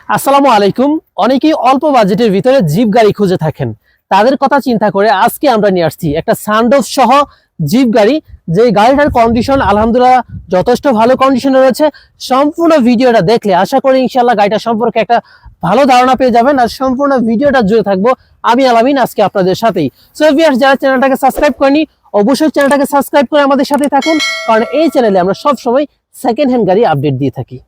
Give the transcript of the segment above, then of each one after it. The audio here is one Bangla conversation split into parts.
আসসালামু আলাইকুম। অনেকেই অল্প বাজেটের ভিতরে জিপ গাড়ি খুঁজে থাকেন, তাদের কথা চিন্তা করে আজকে আমরা নিয়ে আসছি একটা সানরুফ সহ জিপ গাড়ি। যে গাড়িটার কন্ডিশন আলহামদুলিল্লাহ যথেষ্ট ভালো কন্ডিশনে রয়েছে। সম্পূর্ণ ভিডিওটা দেখলে আশা করি ইনশাআল্লাহ গাড়িটা সম্পর্কে একটা ভালো ধারণা পেয়ে যাবেন। আর সম্পূর্ণ ভিডিওটা জুড়ে থাকবো আমি আলামিন আজকে আপনাদের সাথেই। সো ভিউয়ার্স, যারা চ্যানেলটাকে সাবস্ক্রাইব করেনি অবশ্যই চ্যানেলটাকে সাবস্ক্রাইব করে আমাদের সাথে থাকুন, কারণ এই চ্যানেলে আমরা সব সময় সেকেন্ড হ্যান্ড গাড়ি আপডেট দিয়ে থাকি।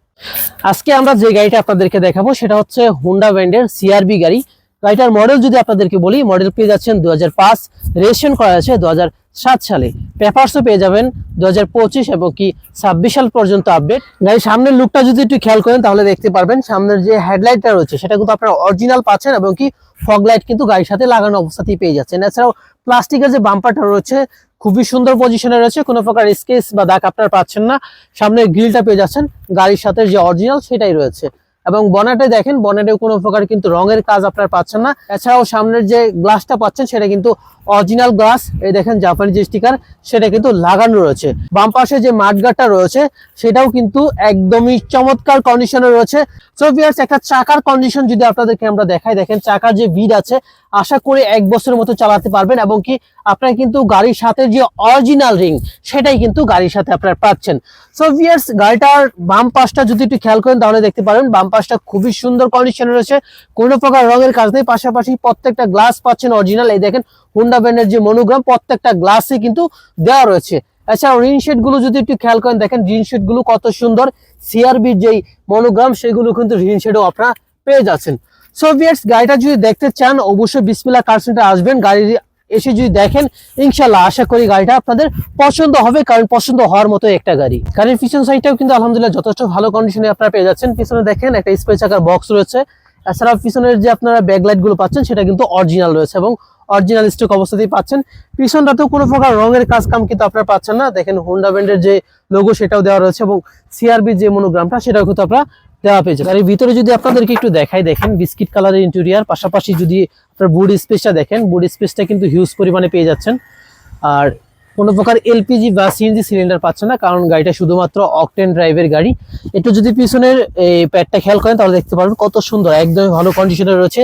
আজকে আমরা যে গাড়িটা আপনাদেরকে দেখাবো সেটা হচ্ছে হুন্ডা ব্র্যান্ডের সিআরবি গাড়ি। গাড়িটার মডেল যদি আপনাদেরকে বলি, মডেল পেয়ে যাচ্ছেন 2005, রেজিস্ট্রেশন করা আছে 2007 সালে, পেপারসও পেয়ে যাবেন 2025 এবং কি 26 সাল পর্যন্ত আপডেট। গাড়ির সামনের লুকটা যদি একটু খেয়াল করেন তাহলে দেখতে পারবেন সামনের যে হেডলাইটটা রয়েছে সেটা কিন্তু আপনারা অরিজিনাল পাচ্ছেন এবং কি ফগ লাইট কিন্তু গাড়ির সাথে লাগানো অবস্থাতেই পেয়ে যাচ্ছেন। এছাড়াও প্লাস্টিকের যে বাম্পারটা রয়েছে খুবই সুন্দর পজিশনে রয়েছে, কোনো প্রকার স্কেচ বা দাগ আপনারা পাচ্ছেন না। সামনের গ্রিলটা পেয়ে যাচ্ছেন গাড়ির সাথে যে অরিজিনাল সেটাই রয়েছে, এবং বনেটে দেখেন বনেটেও কোনো প্রকার কিন্তু রঙের কাজ আপনারা পাচ্ছেন না। এছাড়াও সামনের যে গ্লাসটা পাচ্ছেন সেটা কিন্তু অরিজিনাল গ্লাস, এই দেখেন জাপানি যে স্টিকার সেটা কিন্তু লাগানো রয়েছে। বাম পাশে যে মাঠগাটটা রয়েছে সেটাও কিন্তু একদমই চমৎকার কন্ডিশনে রয়েছে। সো ভিউয়ার্স, একটা চাকার কন্ডিশন যদি আপনাদেরকে আমরা দেখাই, দেখেন চাকার যে বিড আছে আশা করি 1 বছরের মতো চালাতে পারবেন, এবং কি আপনারা কিন্তু গাড়ির সাথে যে অরিজিনাল রিং সেটাই কিন্তু গাড়ির সাথে আপনারা পাচ্ছেন। সো ভিউয়ার্স, গাড়িটার বাম পাশটা যদি একটু খেয়াল করেন তাহলে দেখতে পারেন বাম পাশটা খুবই সুন্দর কন্ডিশনে রয়েছে, কোনো প্রকার রঙের কাজ নেই। পাশাপাশি প্রত্যেকটা গ্লাস পাচ্ছেন অরিজিনাল, এই দেখেন হুন্ডা ব্র্যান্ডের যে মনোগ্রাম প্রত্যেকটা গ্লাসে কিন্তু দেওয়া রয়েছে। এছাড়াও রিন শেড গুলো যদি একটু খেয়াল করেন, দেখেন রিন শেড গুলো কত সুন্দর, সিআরবির যেই মনোগ্রাম সেগুলো কিন্তু রিন শেডও আপনারা পেয়ে যাচ্ছেন। সো ভিউয়ার্স, গাড়িটা যদি দেখতে চান অবশ্যই বিসমিল্লাহ কার সেন্টারে আসবেন। গাড়ি এসে যদি দেখেন ইনশাল্লাহ আশা করি গাড়িটা আপনাদের পছন্দ হবে, কারণ পছন্দ হওয়ার মতো একটা গাড়ি। গাড়ির পিছন সাইডটাও কিন্তু আলহামদুলিল্লাহ যথেষ্ট ভালো কন্ডিশনে আপনারা পেয়ে যাচ্ছেন। পিছনে দেখেন একটা স্পেস চাকার বক্স রয়েছে। এছাড়া পিছনের যে আপনারা ব্যাকলাইট গুলো পাচ্ছেন সেটা কিন্তু অরিজিনাল রয়েছে এবং অরিজিনাল স্টক অবস্থাতেই পাচ্ছেন। পিছনটাতেও কোনো প্রকার রঙের কাজ কাম কিন্তু আপনারা পাচ্ছেন না। দেখেন হুন্ডা ব্র্যান্ডের যে লোগো সেটাও দেওয়া রয়েছে এবং সিআরবি যে মনোগ্রামটা সেটাও কিন্তু আপনারা দেওয়া পেয়েছে। গাড়ির ভিতরে যদি আপনাদেরকে একটু দেখাই, দেখেন বিস্কিট কালারের ইন্টেরিয়ার, পাশাপাশি যদি আপনার বুড স্পেসটা দেখেন, বুড স্পেসটা কিন্তু হিউজ পরিমাণে পেয়ে যাচ্ছেন। আর কোনো প্রকার এলপিজি বা সিএনজি সিলিন্ডার পাচ্ছেন না, কারণ গাড়িটা শুধুমাত্র অকটেন ড্রাইভের গাড়ি। একটু যদি পিছনের এই প্যাডটা খেয়াল করেন তাহলে দেখতে পারবেন কত সুন্দর, একদমই ভালো কন্ডিশনে রয়েছে।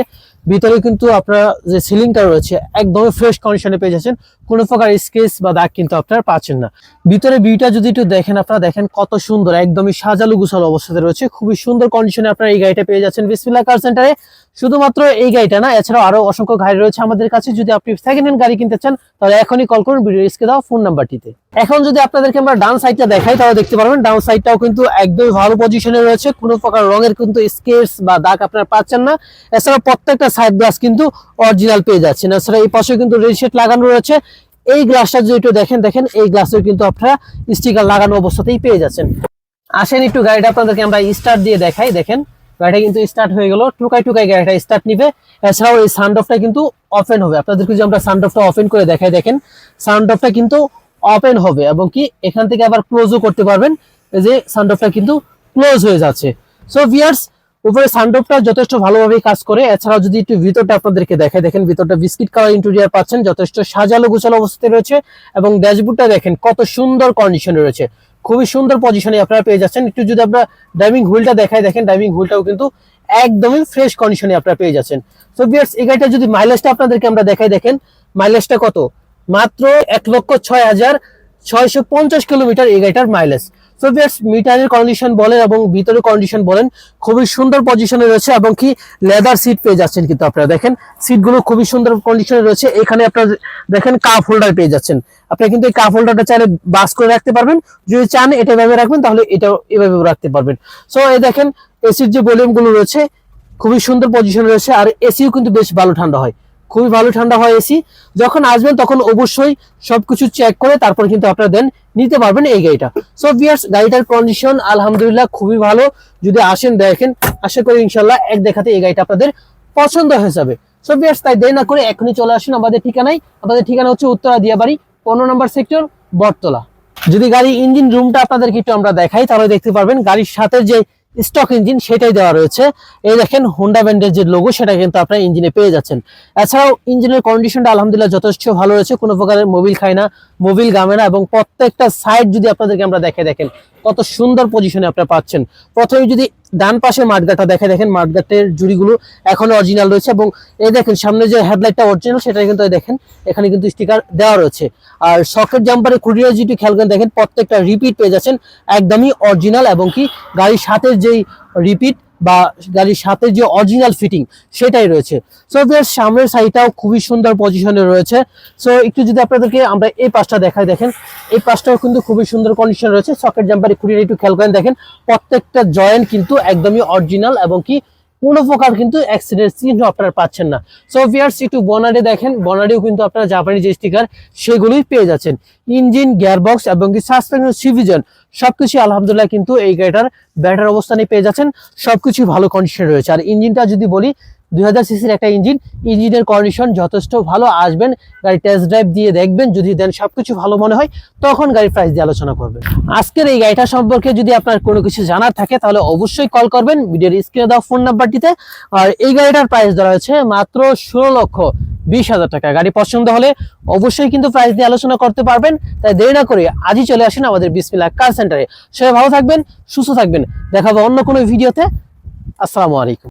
ভিতরে কিন্তু আপনারা যে সিলিংটা রয়েছে একদমই ফ্রেশ কন্ডিশনে পেয়ে যাচ্ছেন, কোনো প্রকার স্কেচ বা দাগ কিন্তু আপনারা পাচ্ছেন না। ভিতরে ভিউটা যদি একটু দেখেন, আপনারা দেখেন কত সুন্দর, একদমই সাজালো গুছালো অবস্থাতে রয়েছে, খুবই সুন্দর কন্ডিশনে আপনারা এই গাড়িটা পেয়ে যাচ্ছেন বিসমিল্লাহ কার সেন্টারে। শুধুমাত্র এই গাড়িটা না, এছাড়াও আরো অসংখ্য গাড়ি রয়েছে আমাদের কাছে। যদি আপনি সেকেন্ড হ্যান্ড গাড়ি কিনতে চান তাহলে এখনই কল করুন ভিডিও স্ক্রিনে দেওয়া ফোন নাম্বারটিতে। এখন যদি আপনাদেরকে আমরা ডাউন সাইডটা দেখাই তাহলে দেখতে পারবেন ডাউন সাইডটাও কিন্তু একদমই ভালো পজিশনে রয়েছে, কোনো প্রকার রঙের কিন্তু স্কেচ বা দাগ আপনারা পাচ্ছেন না। এছাড়া প্রত্যেকটা সাইড গ্লাস কিন্তু অরিজিনাল পেয়ে যাচ্ছেন। এছাড়া এই পাশে কিন্তু রেড লাগানো রয়েছে। এই গ্লাসটা যদি একটু দেখেন, দেখেন এই গ্লাসেও কিন্তু আপনারা স্টিকার লাগানো অবস্থাতেই পেয়ে যাচ্ছেন। আসেন একটু গাড়িটা আপনাদেরকে আমরা স্টার্ট দিয়ে দেখাই। দেখেন গাড়িটা কিন্তু স্টার্ট হয়ে গেল, টুকাই টুকাই গাড়িটা স্টার্ট নিবে। এছাড়াও এই সানরুফটা কিন্তু ওপেন হবে। আপনাদেরকে যদি আমরা সানরুফটা ওপেন করে দেখাই, দেখেন সানরুফটা কিন্তু ওপেন হবে এবং কি এখান থেকে আবার ক্লোজও করতে পারবেন। এই যে সানরুফটা কিন্তু ক্লোজ হয়ে যাচ্ছে। সো ভিউয়ার্স, উপরে সানরুফটা যথেষ্ট ভালোভাবে কাজ করে। এছাড়াও যদি একটু ভিতরটা আপনাদেরকে দেখাই, দেখেন ভিতরটা বিস্কিট কালার ইন্টেরিয়র পাচ্ছেন, যথেষ্ট সাজালো গোছালো অবস্থাতে রয়েছে। এবং ড্যাশবোর্ডটা দেখেন কত সুন্দর কন্ডিশনে রয়েছে, খুবই সুন্দর পজিশনে আপনারা পেয়ে যাচ্ছেন। একটু যদি আমরা ড্রাইভিং হুইলটা দেখাই, দেখেন ড্রাইভিং হুইলটাও কিন্তু একদমই ফ্রেশ কন্ডিশনে আপনারা পেয়ে যাচ্ছেন। সো ভিউয়ার্স, এই গাড়িটা যদি মাইলেজটা আপনাদেরকে আমরা দেখাই, দেখেন মাইলেজটা কত, মাত্র 1,06,650 কিলোমিটার এই গাড়িটার মাইলেজ। সো ভিউয়ার্স, মিটারের কন্ডিশন বলেন এবং ভিতরের কন্ডিশন বলেন খুবই সুন্দর পজিশনে রয়েছে, এবং কি লেদার সিট পেয়ে যাচ্ছেন কিন্তু আপনারা দেখেন সিটগুলো খুবই সুন্দর কন্ডিশনে রয়েছে। এখানে আপনারা দেখেন কাপ হোল্ডার পেয়ে যাচ্ছেন। আপনারা কিন্তু এই কাপ হোল্ডারটা চাইলে বাস করে রাখতে পারবেন, যদি চান এটা এভাবে রাখবেন তাহলে এটাও এভাবে রাখতে পারবেন। সো এই দেখেন এসির যে ভলিউম গুলো রয়েছে খুবই সুন্দর পজিশনে রয়েছে। আর এসিও কিন্তু বেশ ভালো ঠান্ডা হয়, খুবই ভালো ঠান্ডা হয় এসি। যখন আসবেন তখন অবশ্যই সবকিছু চেক করে তারপর কিন্তু আপনারা দেন নিতে পারবেন এই গাড়িটা। সো ভিউয়ার্স, গাড়িটার কন্ডিশন আলহামদুলিল্লাহ খুবই ভালো। যদি আসেন দেখেন আশা করি ইনশাল্লাহ এক দেখাতে এই গাড়িটা আপনাদের পছন্দ হয়ে যাবে। সো ভিউয়ার্স, তাই দেরি না করে এখনই চলে আসুন আমাদের ঠিকানায়। আমাদের ঠিকানা হচ্ছে উত্তরা দিয়াবাড়ি 15 নম্বর সেক্টর, বটতলা। যদি গাড়ির ইঞ্জিন রুমটা আপনাদেরকে একটু আমরা দেখাই তাহলে দেখতে পারবেন গাড়ির সাথে যে স্টক ইঞ্জিন সেটাই দেওয়া রয়েছে। এই দেখেন হুন্ডা ব্র্যান্ডের যে লোগো সেটা কিন্তু আপনারা ইঞ্জিনে পেয়ে যাচ্ছেন। এছাড়াও ইঞ্জিনের কন্ডিশনটা আলহামদুলিল্লাহ যথেষ্ট ভালো রয়েছে, কোনো প্রকারের মোবিল খায় না, মোবিল গামে না। এবং প্রত্যেকটা সাইড যদি আপনাদেরকে আমরা দেখাই, দেখেন কত সুন্দর পজিশনে আপনারা পাচ্ছেন। প্রথমে যদি ডান পাশে মাঠগাটটা দেখেন মাঠগাটের জুড়িগুলো এখনো অরিজিনাল রয়েছে, এবং এই দেখেন সামনে যে হেডলাইটটা অরিজিনাল সেটা কিন্তু দেখেন এখানে কিন্তু স্টিকার দেওয়া রয়েছে। আর সকেট জাম্পারে খুঁটিয়ে যদি খেয়াল করেন দেখেন প্রত্যেকটা রিপিট পেয়ে যাচ্ছেন একদমই অরিজিনাল, এবং কি গাড়ির সাথে যেই রিপিট বা গাড়ির সাথে যে অরিজিনাল ফিটিং সেটাই রয়েছে। সো এর সামনের সাইডটাও খুবই সুন্দর পজিশনে রয়েছে। সো একটু যদি আপনাদেরকে আমরা এই পাশটা দেখাই, দেখেন এই পাশটাও কিন্তু খুবই সুন্দর কন্ডিশন রয়েছে। সকেট জাম্পারে খুঁটিয়ে একটু খেয়াল করেন দেখেন প্রত্যেকটা জয়েন্ট কিন্তু একদমই অরিজিনাল, এবং কি কোনো প্রকার কিন্তু অ্যাক্সিডেন্ট চিহ্ন আপনারা পাচ্ছেন না। সো ভিউয়ার্স একটু বনারে দেখেন, বনারেও কিন্তু আপনারা জাপানি যে স্টিকার সেগুলোই পেয়ে যাচ্ছেন। ইঞ্জিন, গিয়ারবক্স এবং কি সাসপেনশন, সিভিজন সবকিছু আলহামদুলিল্লাহ কিন্তু এই গাড়িটার ব্যাটার অবস্থানে পেয়ে যাচ্ছেন, সবকিছু ভালো কন্ডিশনে রয়েছে। আর ইঞ্জিনটা যদি বলি 2000 সিসির একটা ইঞ্জিনের কন্ডিশন যথেষ্ট ভালো। আসবেন, গাড়ি টেস্ট ড্রাইভ দিয়ে দেখবেন, যদি দেন সবকিছু ভালো মনে হয় তখন গাড়ির প্রাইস দিয়ে আলোচনা করবেন। আজকের এই গাড়িটা সম্পর্কে যদি আপনার কোনো কিছু জানার থাকে তাহলে অবশ্যই কল করবেন ভিডিওর স্ক্রিনে দেওয়া ফোন নাম্বারটিতে। আর এই গাড়িটার প্রাইস ধরা হয়েছে মাত্র 16,20,000 টাকা। গাড়ি পছন্দ হলে অবশ্যই কিন্তু প্রাইস দিয়ে আলোচনা করতে পারবেন। তাই দেরি না করে আজই চলে আসেন আমাদের বিসমিল্লাহ কার সেন্টারে। সবাই ভালো থাকবেন, সুস্থ থাকবেন, দেখাবো অন্য কোনো ভিডিওতে। আসসালামু আলাইকুম।